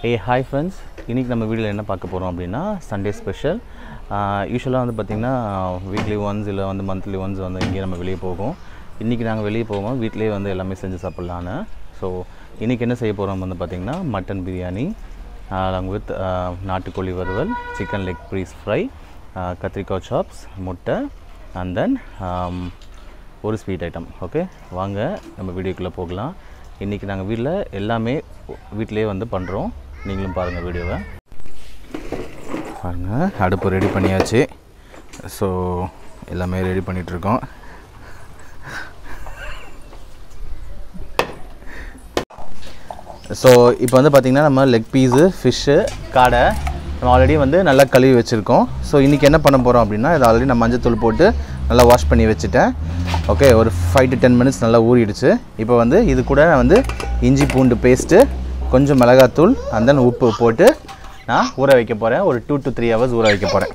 Hey hi friends, இன்னைக்கு நம்ம வீடியோல என்ன பார்க்க போறோம் அப்படினா சண்டே ஸ்பெஷல். யூசுவலா வந்து பாத்தீங்கன்னா வீக்லி ஒன்ஸ் இல்ல வந்து மந்த்லி ஒன்ஸ் வந்து இங்க நம்ம வெளிய போவோம். இன்னைக்கு நாங்க வெளிய போவோம். வீட்லயே வந்து எல்லாமே செஞ்சு சாப்பிடலாம்னு. சோ இன்னைக்கு என்ன செய்ய போறோம் வந்து பாத்தீங்கன்னா மட்டன் பிரியாணி along with நாட்டுக்கோழி வறுவல், chicken leg piece fry, கத்திரிக்காய் chops, முட்டை and then ஒரு ஸ்வீட் ஐட்டம். ஓகே வாங்க நம்ம வீடியோக்குள்ள போகலாம். இன்னைக்கு நாங்க வீட்ல எல்லாமே வீட்லயே வந்து பண்றோம். நீங்களும் பாருங்க வீடியோவை. பாருங்க அடுப்பு ரெடி பண்ணியாச்சு. ஸோ எல்லாமே ரெடி பண்ணிட்டு இருக்கோம். ஸோ இப்போ வந்து பார்த்திங்கன்னா நம்ம லெக் பீஸு ஃபிஷ்ஷு காடை நம்ம ஆல்ரெடி வந்து நல்லா கழுவி வச்சுருக்கோம். ஸோ இன்றைக்கி என்ன பண்ண போகிறோம் அப்படின்னா இது ஆல்ரெடி நான் மஞ்சத்தூள் போட்டு நல்லா வாஷ் பண்ணி வச்சுட்டேன். ஓகே ஒரு 5 to 10 minutes நல்லா ஊறிடுச்சு. இப்போ வந்து இது கூட நான் வந்து இஞ்சி பூண்டு பேஸ்ட்டு, கொஞ்சம் மிளகாத்தூள் and then உப்பு போட்டு நான் ஊற வைக்க போகிறேன். ஒரு 2 to 3 hours ஊற வைக்க போகிறேன்.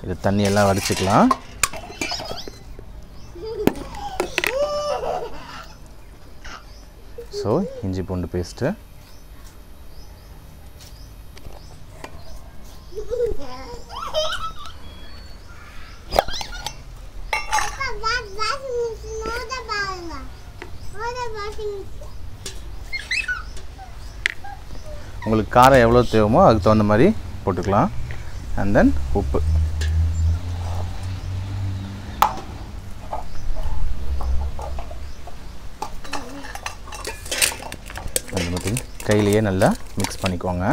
இது தண்ணியெல்லாம் வடிச்சுக்கலாம். ஸோ இஞ்சி பூண்டு பேஸ்ட்டு, உங்களுக்கு காரம் எவ்வளோ தேவைமோ அதுக்கு தகுந்த மாதிரி போட்டுக்கலாம். அண்ட் தென் உப்பு. அந்த மாதிரி கையிலேயே நல்லா மிக்ஸ் பண்ணிக்கோங்க.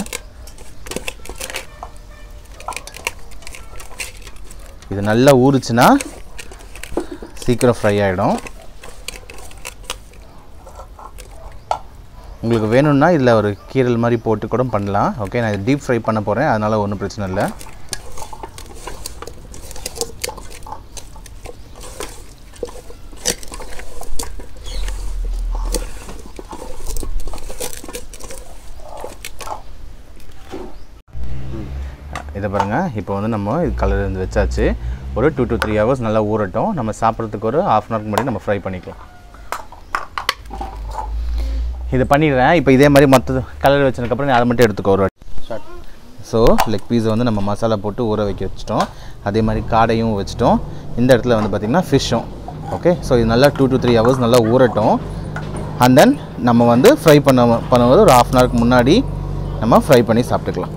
இது நல்லா ஊறுச்சுன்னா சீக்கிரம் ஃப்ரை ஆகிடும். உங்களுக்கு வேணும்னா இதில் ஒரு கீரல் மாதிரி போட்டு கூட பண்ணலாம். ஓகே நான் இது டீப் ஃப்ரை பண்ண போகிறேன், அதனால் ஒன்றும் பிரச்சனை இல்லை. இதை பாருங்கள், இப்போ வந்து நம்ம இது கலர் இருந்து வச்சாச்சு. ஒரு 2 to 3 hours நல்லா ஊறட்டும். நம்ம சாப்பிட்றதுக்கு ஒரு ½ hour முன்னாடி நம்ம ஃப்ரை பண்ணிக்கலாம். இதை பண்ணிடுறேன். இப்போ இதே மாதிரி மற்ற கலர் வச்சதுக்கப்புறம் அதை மட்டும் எடுத்துக்கோ ஒரு ஷார்ட். ஸோ லெக் பீஸை வந்து நம்ம மசாலா போட்டு ஊற வைக்க வச்சிட்டோம். அதே மாதிரி காடையும் வச்சிட்டோம். இந்த இடத்துல வந்து பார்த்திங்கன்னா ஃபிஷ்ஷும். ஓகே ஸோ இது நல்லா 2 to 3 hours நல்லா ஊறட்டும். அண்ட் தென் நம்ம வந்து ஃப்ரை பண்ணும்போது ஒரு ½ hour முன்னாடி நம்ம ஃப்ரை பண்ணி சாப்பிட்டுக்கலாம்.